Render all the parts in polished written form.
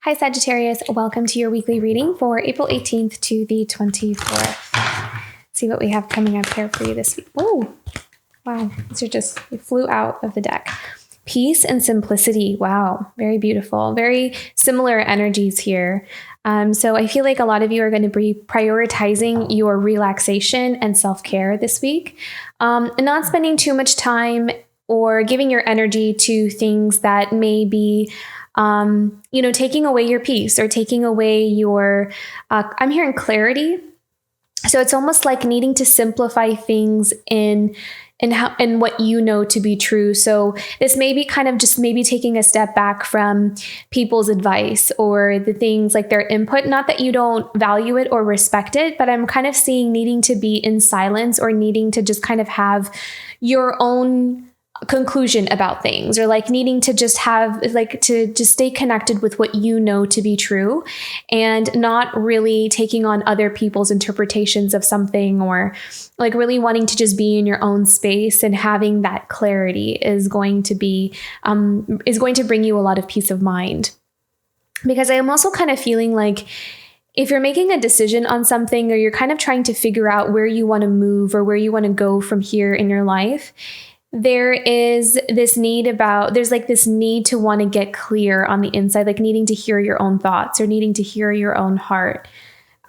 Hi, Sagittarius. Welcome to your weekly reading for April 18th to the 24th. See what we have coming up here for you this week. Oh, wow. These are just, they flew out of the deck. Peace and simplicity. Wow. Very beautiful. Very similar energies here. So I feel like a lot of you are going to be prioritizing your relaxation and self-care this week, and not spending too much time or giving your energy to things that may be taking away your peace or taking away your, I'm hearing clarity. So it's almost like needing to simplify things in what you know to be true. So this may be kind of just maybe taking a step back from people's advice or the things like their input. Not that you don't value it or respect it, but I'm kind of seeing needing to be in silence or needing to just kind of have your own conclusion about things, or like needing to just have like to just stay connected with what you know to be true and not really taking on other people's interpretations of something, or like really wanting to just be in your own space. And having that clarity is going to bring you a lot of peace of mind, because I am also kind of feeling like if you're making a decision on something, or you're kind of trying to figure out where you want to move or where you want to go from here in your life, there's this need to want to get clear on the inside, like needing to hear your own thoughts or needing to hear your own heart.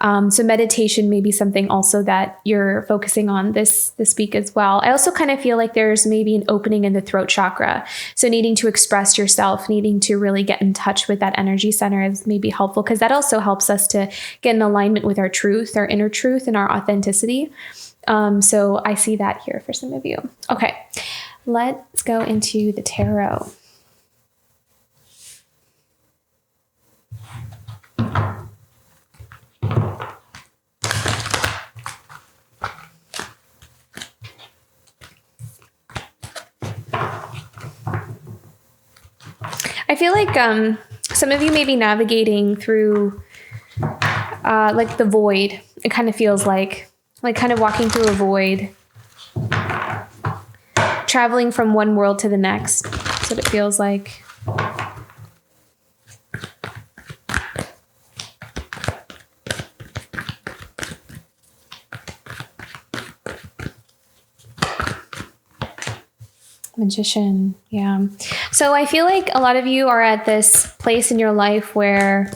So meditation may be something also that you're focusing on this week as well. I also kind of feel like there's maybe an opening in the throat chakra. So needing to express yourself, needing to really get in touch with that energy center is maybe helpful, because that also helps us to get in alignment with our truth, our inner truth, and our authenticity. So I see that here for some of you. Okay, let's go into the tarot. I feel like some of you may be navigating through like the void. It kind of feels like kind of walking through a void, traveling from one world to the next. That's what it feels like. Magician. Yeah. So I feel like a lot of you are at this place in your life where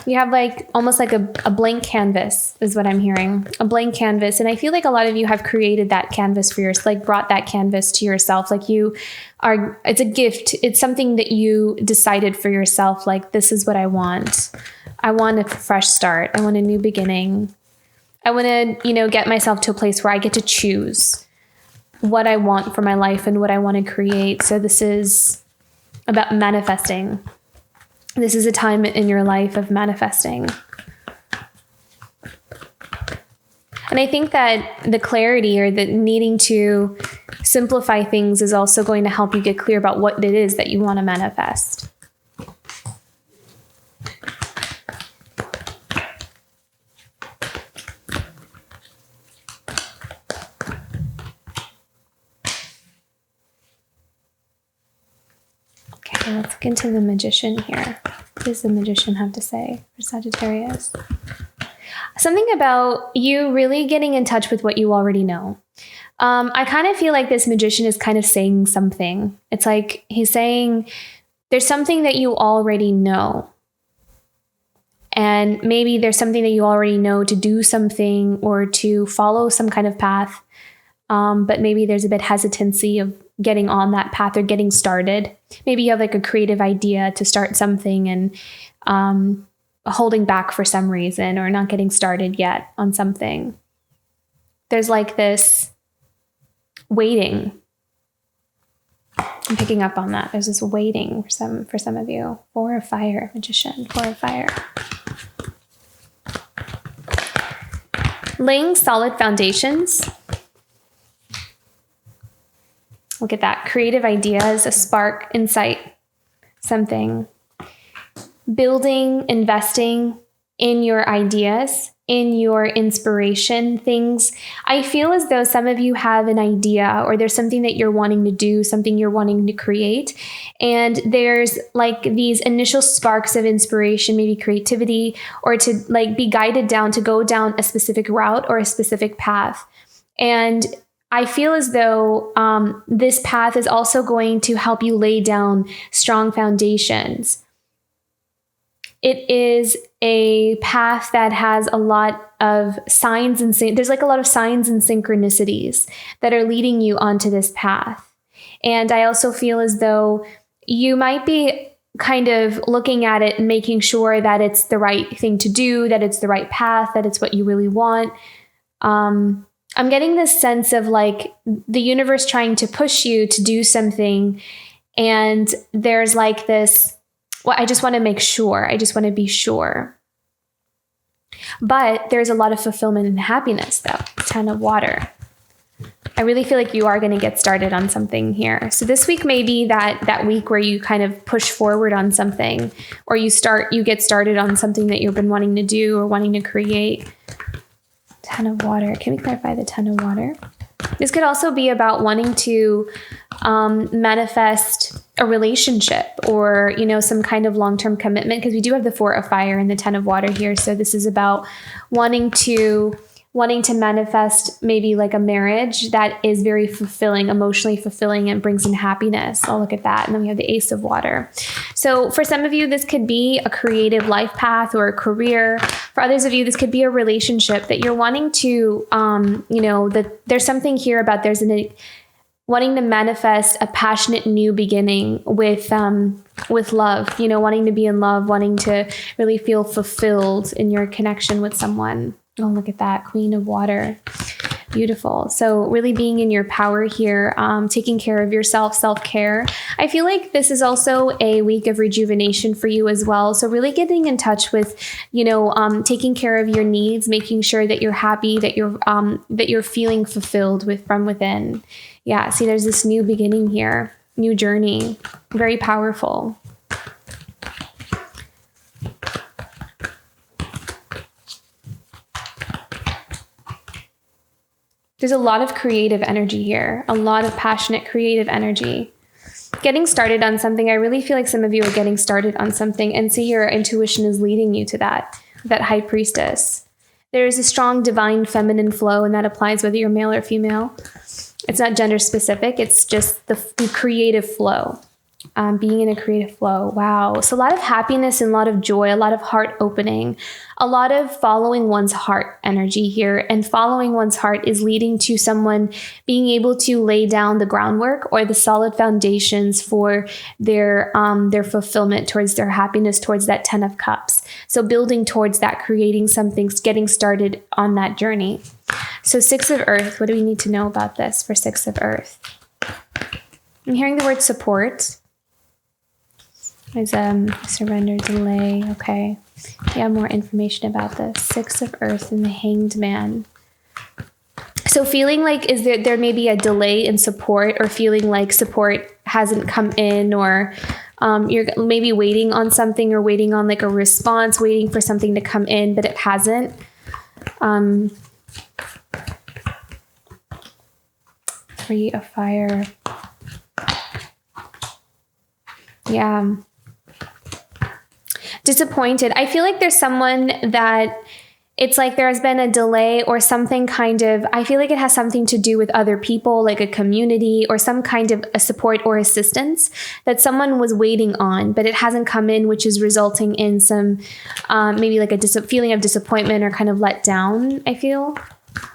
you have like almost like a blank canvas is what I'm hearing, a blank canvas. And I feel like a lot of you have created that canvas for yourself, like brought that canvas to yourself. Like it's a gift. It's something that you decided for yourself. Like, this is what I want. I want a fresh start. I want a new beginning. I want to, get myself to a place where I get to choose what I want for my life and what I want to create. So this is about manifesting. This is a time in your life of manifesting. And I think that the clarity or the needing to simplify things is also going to help you get clear about what it is that you want to manifest. Let's get into the Magician here. What does the Magician have to say for Sagittarius? Something about you really getting in touch with what you already know. I kind of feel like this Magician is kind of saying something. It's like he's saying there's something that you already know. And maybe there's something that you already know to do something or to follow some kind of path. But maybe there's a bit hesitancy of getting on that path or getting started. Maybe you have like a creative idea to start something and holding back for some reason, or not getting started yet on something. There's like this waiting. I'm picking up on that. There's this waiting for some of you. 4 of Fire, Magician, 4 of Fire. Laying solid foundations. Look at that. Creative ideas, a spark, insight, something. Building, investing in your ideas, in your inspiration things. I feel as though some of you have an idea, or there's something that you're wanting to do, something you're wanting to create. And there's like these initial sparks of inspiration, maybe creativity, or to like be guided down to go down a specific route or a specific path. And I feel as though this path is also going to help you lay down strong foundations. It is a path that has a lot of signs and there's like a lot of signs and synchronicities that are leading you onto this path. And I also feel as though you might be kind of looking at it and making sure that it's the right thing to do, that it's the right path, that it's what you really want. I'm getting this sense of like the universe trying to push you to do something. And there's like this, well, I just want to make sure. I just want to be sure. But there's a lot of fulfillment and happiness, though. 10 of water. I really feel like you are going to get started on something here. So this week may be that week where you kind of push forward on something, or you get started on something that you've been wanting to do or wanting to create. 10 of water. Can we clarify the 10 of water? This could also be about wanting to manifest a relationship, or, some kind of long-term commitment, because we do have the 4 of fire and the 10 of water here. So this is about wanting to manifest maybe like a marriage that is very fulfilling, emotionally fulfilling, and brings in happiness. I'll look at that. And then we have the Ace of Water. So for some of you, this could be a creative life path or a career. For others of you, this could be a relationship that you're wanting to, that there's something here about wanting to manifest a passionate new beginning with love, wanting to be in love, wanting to really feel fulfilled in your connection with someone. Oh, look at that. Queen of Water. Beautiful. So really being in your power here, taking care of yourself, self-care. I feel like this is also a week of rejuvenation for you as well. So really getting in touch with, taking care of your needs, making sure that you're happy, that you're feeling fulfilled from within. Yeah. See, there's this new beginning here, new journey, very powerful. There's a lot of creative energy here, a lot of passionate creative energy. Getting started on something, I really feel like some of you are getting started on something, and see your intuition is leading you to that High Priestess. There is a strong divine feminine flow, and that applies whether you're male or female. It's not gender specific, it's just the creative flow. Being in a creative flow. Wow. So a lot of happiness and a lot of joy, a lot of heart opening, a lot of following one's heart energy here. And following one's heart is leading to someone being able to lay down the groundwork or the solid foundations for their fulfillment, towards their happiness, towards that 10 of Cups. So building towards that, creating something, getting started on that journey. So 6 of Earth, what do we need to know about this for 6 of Earth? I'm hearing the word support. There's surrender, delay. Okay. Yeah, more information about this. 6 of Earth and the Hanged Man. So feeling like there may be a delay in support, or feeling like support hasn't come in, or you're maybe waiting on something, or waiting on like a response, waiting for something to come in, but it hasn't. 3 of Fire. Yeah. Disappointed. I feel like there's someone that it's like there has been a delay, or something kind of, I feel like it has something to do with other people, like a community, or some kind of a support or assistance that someone was waiting on, but it hasn't come in, which is resulting in some maybe like a feeling of disappointment or kind of let down, I feel.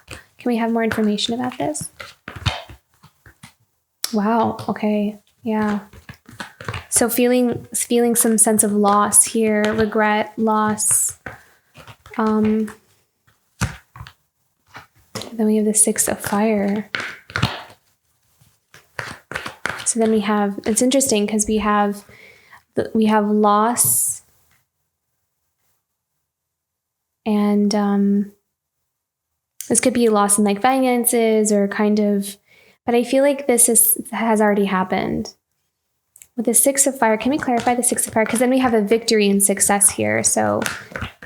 Can we have more information about this? Wow. Okay. Yeah. So feeling some sense of loss here, regret, loss. Then we have the 6 of Fire. So then it's interesting because we have loss, and this could be a loss in like finances, or kind of, but I feel like this has already happened. with the Six of Fire, can we clarify the Six of Fire? Because then we have a victory and success here. So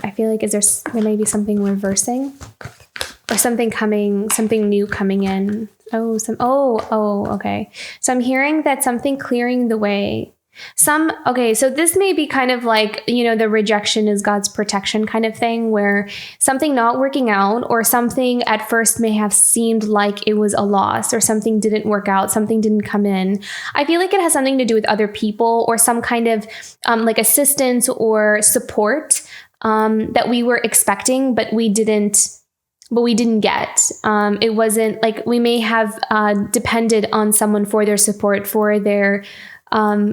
I feel like there may be something reversing or something new coming in. Okay. So I'm hearing that something clearing the way. So this may be kind of like, the rejection is God's protection kind of thing, where something not working out or something at first may have seemed like it was a loss or something didn't work out, something didn't come in. I feel like it has something to do with other people or some kind of like assistance or support that we were expecting, but we didn't get. It wasn't like we may have depended on someone for their support, for their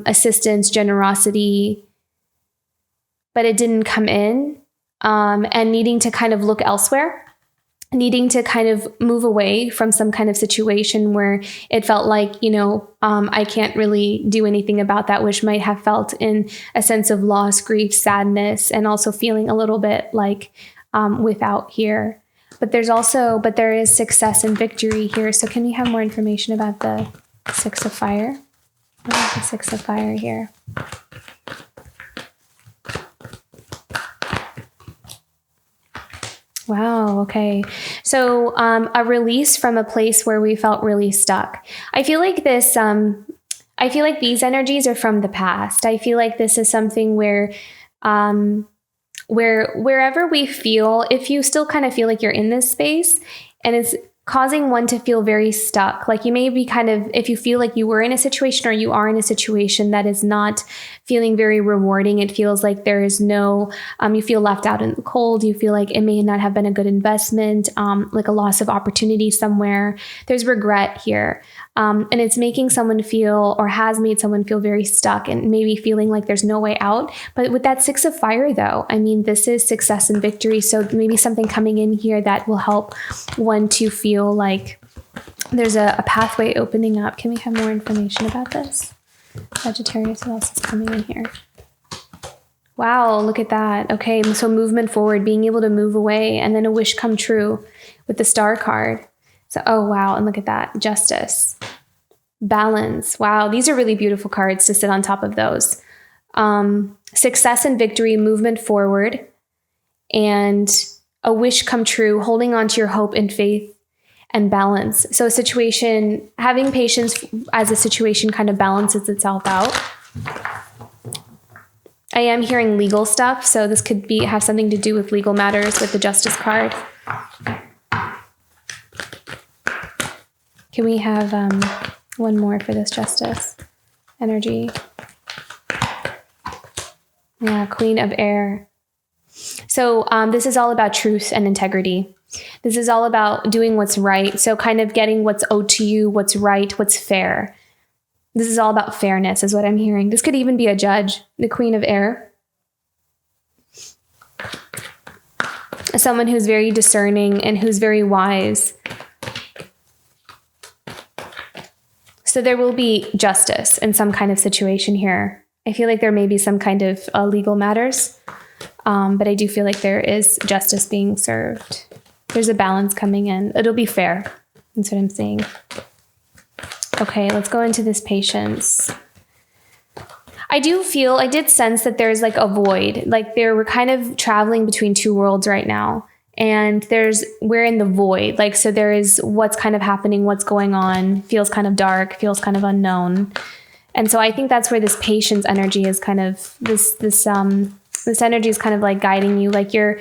assistance, generosity, but it didn't come in, and needing to kind of look elsewhere, needing to kind of move away from some kind of situation where it felt like, I can't really do anything about that, which might have felt in a sense of loss, grief, sadness, and also feeling a little bit like without here. But there is success and victory here. So can we have more information about the Six of Fire? What is the Six of Fire here? Wow. Okay. So a release from a place where we felt really stuck. I feel like this. I feel like these energies are from the past. I feel like this is something where wherever we feel, if you still kind of feel like you're in this space and it's causing one to feel very stuck, like you may be if you feel like you were in a situation or you are in a situation that is not feeling very rewarding, it feels like there is no, you feel left out in the cold, you feel like it may not have been a good investment, like a loss of opportunity somewhere. There's regret here. And it's making someone feel, or has made someone feel, very stuck and maybe feeling like there's no way out. But with that Six of Fire, though, I mean, this is success and victory. So maybe something coming in here that will help one to feel like there's a pathway opening up. Can we have more information about this? Sagittarius, what else is coming in here? Wow, look at that. Okay, so movement forward, being able to move away, and then a wish come true with the Star card. So, oh, wow. And look at that. Justice. Balance. Wow. These are really beautiful cards to sit on top of those. Success and victory, movement forward, and a wish come true, holding on to your hope and faith, and balance. So a situation, having patience as a situation kind of balances itself out. I am hearing legal stuff. So this could have something to do with legal matters with the Justice card. Can we have one more for this Justice energy? Yeah, Queen of Air. So this is all about truth and integrity. This is all about doing what's right. So kind of getting what's owed to you, what's right, what's fair. This is all about fairness is what I'm hearing. This could even be a judge, the Queen of Air. Someone who's very discerning and who's very wise. So there will be justice in some kind of situation here. I feel like there may be some kind of legal matters, but I do feel like there is justice being served. There's a balance coming in. It'll be fair. That's what I'm saying. Okay, let's go into this patience. I did sense that there's like a void. Like we're kind of traveling between two worlds right now. And we're in the void. Like, so there is what's kind of happening, what's going on, feels kind of dark, feels kind of unknown. And so I think that's where this patience energy is kind of, this energy is kind of like guiding you, like you're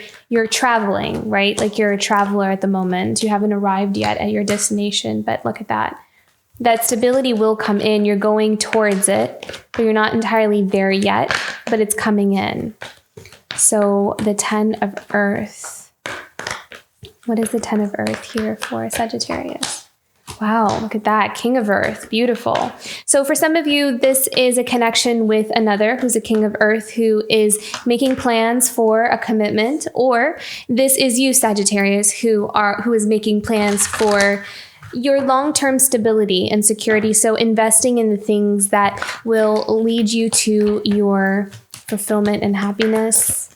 traveling, right? Like you're a traveler at the moment. You haven't arrived yet at your destination, but look at that. That stability will come in. You're going towards it, but you're not entirely there yet, but it's coming in. So the 10 of Earth. What is the 10 of Earth here for Sagittarius? Wow, look at that. King of Earth. Beautiful. So for some of you, this is a connection with another who's a King of Earth who is making plans for a commitment, or this is you, Sagittarius, who is making plans for your long-term stability and security. So investing in the things that will lead you to your fulfillment and happiness.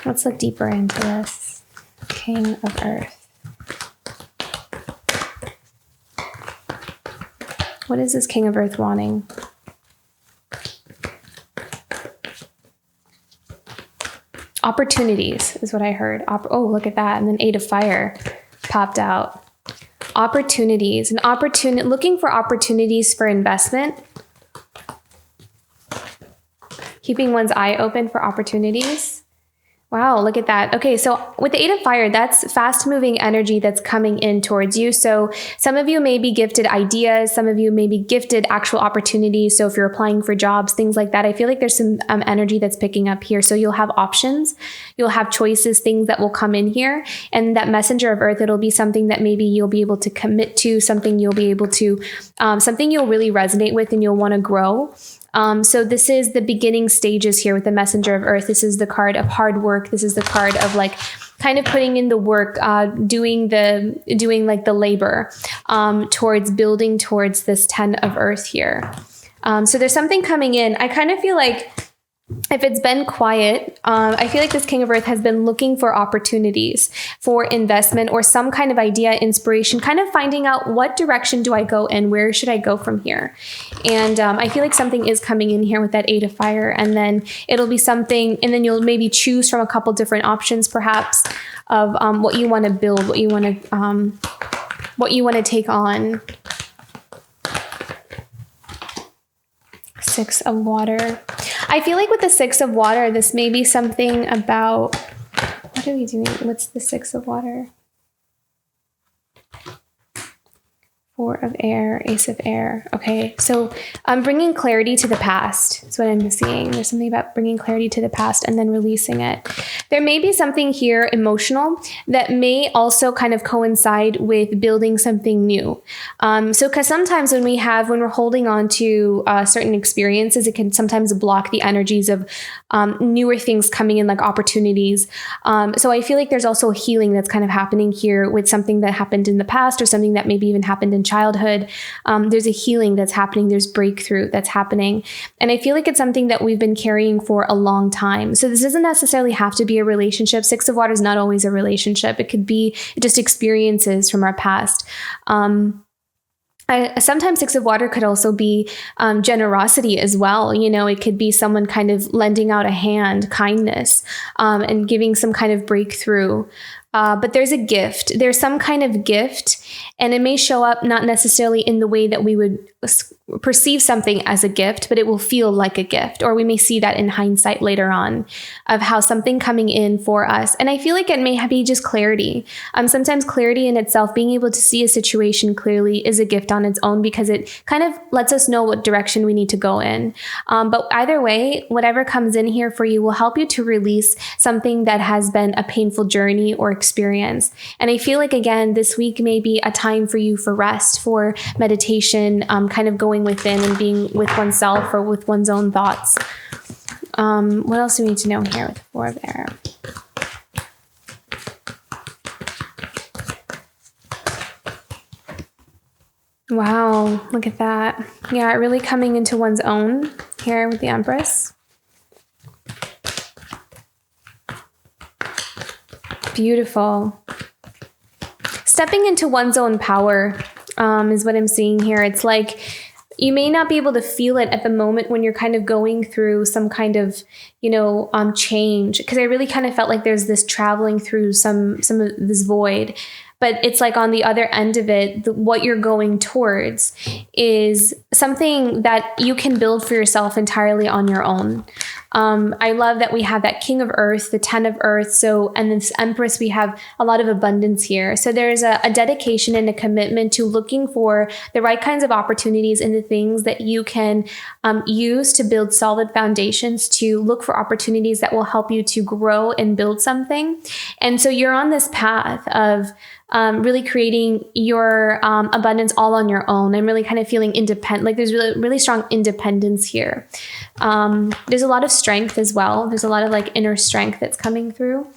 Let's look deeper into this. King of Earth. What is this King of Earth wanting? Opportunities is what I heard. Oh, look at that. And then 8 of Fire popped out. Opportunities. Looking for opportunities for investment. Keeping one's eye open for opportunities. Wow, look at that. Okay, so with the 8 of Fire, that's fast-moving energy that's coming in towards you. So some of you may be gifted ideas. Some of you may be gifted actual opportunities. So if you're applying for jobs, things like that, I feel like there's some energy that's picking up here. So you'll have options. You'll have choices, things that will come in here. And that Messenger of Earth, it'll be something that maybe you'll be able to commit to, something you'll be able to, something you'll really resonate with and you'll want to grow. So this is the beginning stages here with the Messenger of Earth. This is the card of hard work. This is the card of like kind of putting in the work, doing like the labor, towards building towards this 10 of Earth here. So there's something coming in. I kind of feel like if it's been quiet, I feel like this King of Earth has been looking for opportunities for investment or some kind of idea, inspiration, kind of finding out what direction do I go and where should I go from here. And I feel like something is coming in here with that 8 of Fire, and then it'll be something, and then you'll maybe choose from a couple different options, perhaps, of what you want to build, what you want to take on. 6 of Water. I feel like with the 6 of Water, this may be something about, what are we doing? What's the 6 of Water? 4 of Air, Ace of Air. Okay, so I'm bringing clarity to the past. That's what I'm seeing. There's something about bringing clarity to the past and then releasing it. There may be something here emotional that may also kind of coincide with building something new. So because sometimes when we're holding on to certain experiences, it can sometimes block the energies of newer things coming in, like opportunities. So I feel like there's also a healing that's kind of happening here with something that happened in the past or something that maybe even happened in childhood. There's a healing that's happening. There's breakthrough that's happening. And I feel like it's something that we've been carrying for a long time. So this doesn't necessarily have to be a relationship. 6 of Water is not always a relationship. It could be just experiences from our past. Sometimes 6 of Water could also be generosity as well. You know, it could be someone kind of lending out a hand, kindness, and giving some kind of breakthrough. But there's a gift. There's some kind of gift, and it may show up not necessarily in the way that we would perceive something as a gift, but it will feel like a gift. Or we may see that in hindsight later on of how something coming in for us. And I feel like it may be just clarity. Sometimes clarity in itself, being able to see a situation clearly, is a gift on its own because it kind of lets us know what direction we need to go in. But either way, whatever comes in here for you will help you to release something that has been a painful journey or experience. And I feel like, again, this week may be a time for you for rest, for meditation, kind of going within and being with oneself or with one's own thoughts. What else do we need to know here with the 4 of Air? Wow, look at that. Yeah, really coming into one's own here with the Empress. Beautiful. Stepping into one's own power is what I'm seeing here. It's like you may not be able to feel it at the moment when you're kind of going through some kind of, change. Because I really kind of felt like there's this traveling through some of this void. But it's like on the other end of it, what you're going towards is something that you can build for yourself entirely on your own. I love that we have that King of Earth, the 10 of Earth. So, and this Empress, we have a lot of abundance here. So there's a dedication and a commitment to looking for the right kinds of opportunities in the things that you can use to build solid foundations, to look for opportunities that will help you to grow and build something. And so you're on this path of really creating your abundance all on your own. I'm really kind of feeling independent. Like there's really, really strong independence here. There's a lot of strength as well. There's a lot of like inner strength that's coming through.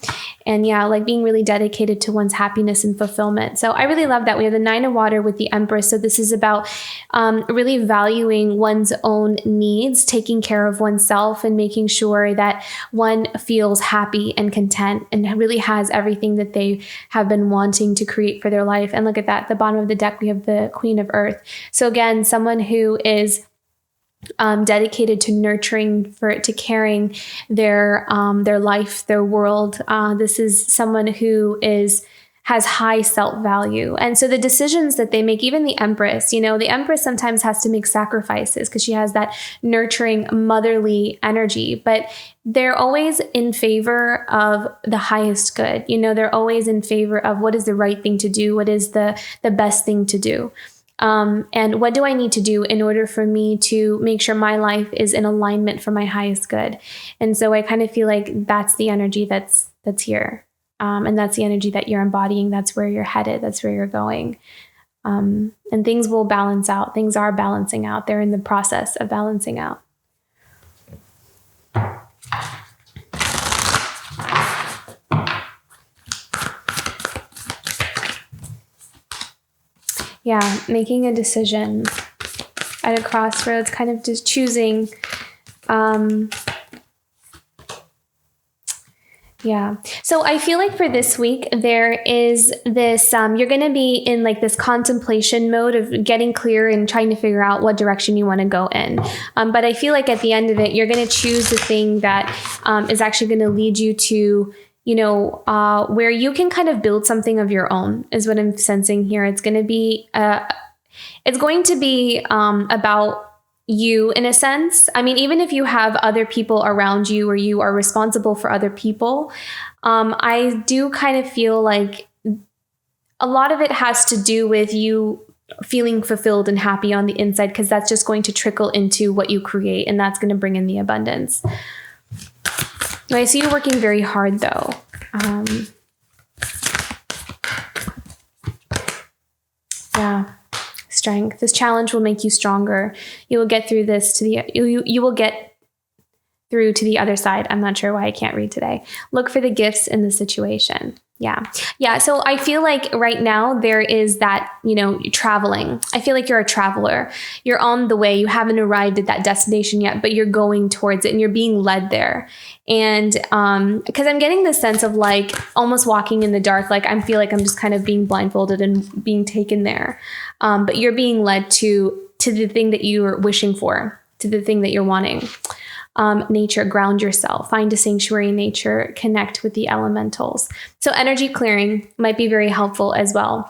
And yeah, like being really dedicated to one's happiness and fulfillment. So I really love that. We have the Nine of Water with the Empress. So this is about really valuing one's own needs, taking care of oneself, and making sure that one feels happy and content and really has everything that they have been wanting to create for their life. And look at that. At the bottom of the deck, we have the Queen of Earth. So again, someone who is dedicated to nurturing, to caring their life, their world. This is someone who has high self-value. And so the decisions that they make, even the Empress, the Empress sometimes has to make sacrifices because she has that nurturing motherly energy, but they're always in favor of the highest good. They're always in favor of what is the right thing to do, what is the best thing to do. And what do I need to do in order for me to make sure my life is in alignment for my highest good? And so I kind of feel like that's the energy that's here. And that's the energy that you're embodying. That's where you're headed. That's where you're going. And things will balance out. Things are balancing out. They're in the process of balancing out. Yeah, making a decision at a crossroads, kind of just choosing. Yeah. So I feel like for this week, there is this, you're going to be in like this contemplation mode of getting clear and trying to figure out what direction you want to go in. But I feel like at the end of it, you're going to choose the thing that is actually going to lead you to where you can kind of build something of your own is what I'm sensing here. It's going to be, about you in a sense. I mean, even if you have other people around you or you are responsible for other people, I do kind of feel like a lot of it has to do with you feeling fulfilled and happy on the inside, because that's just going to trickle into what you create, and that's going to bring in the abundance. I see you working very hard though. Yeah. Strength. This challenge will make you stronger. You will get through this you will get through to the other side. I'm not sure why I can't read today. Look for the gifts in the situation. Yeah. Yeah. So I feel like right now there is that, traveling. I feel like you're a traveler. You're on the way. You haven't arrived at that destination yet, but you're going towards it and you're being led there. And because I'm getting the sense of like almost walking in the dark, like I feel like I'm just kind of being blindfolded and being taken there. But you're being led to the thing that you're wishing for, to the thing that you're wanting. Nature, ground yourself, find a sanctuary in nature, connect with the elementals. So energy clearing might be very helpful as well.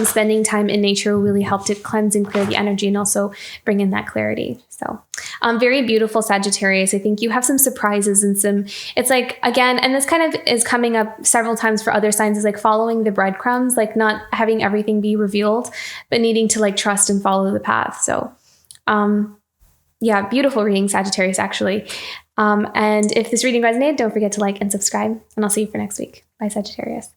Spending time in nature will really help to cleanse and clear the energy and also bring in that clarity. So very beautiful Sagittarius. I think you have some surprises and it's like, again, and this kind of is coming up several times for other signs, is like following the breadcrumbs, like not having everything be revealed, but needing to like trust and follow the path. So, yeah, beautiful reading, Sagittarius, actually. And if this reading resonated, don't forget to like and subscribe, and I'll see you for next week. Bye, Sagittarius.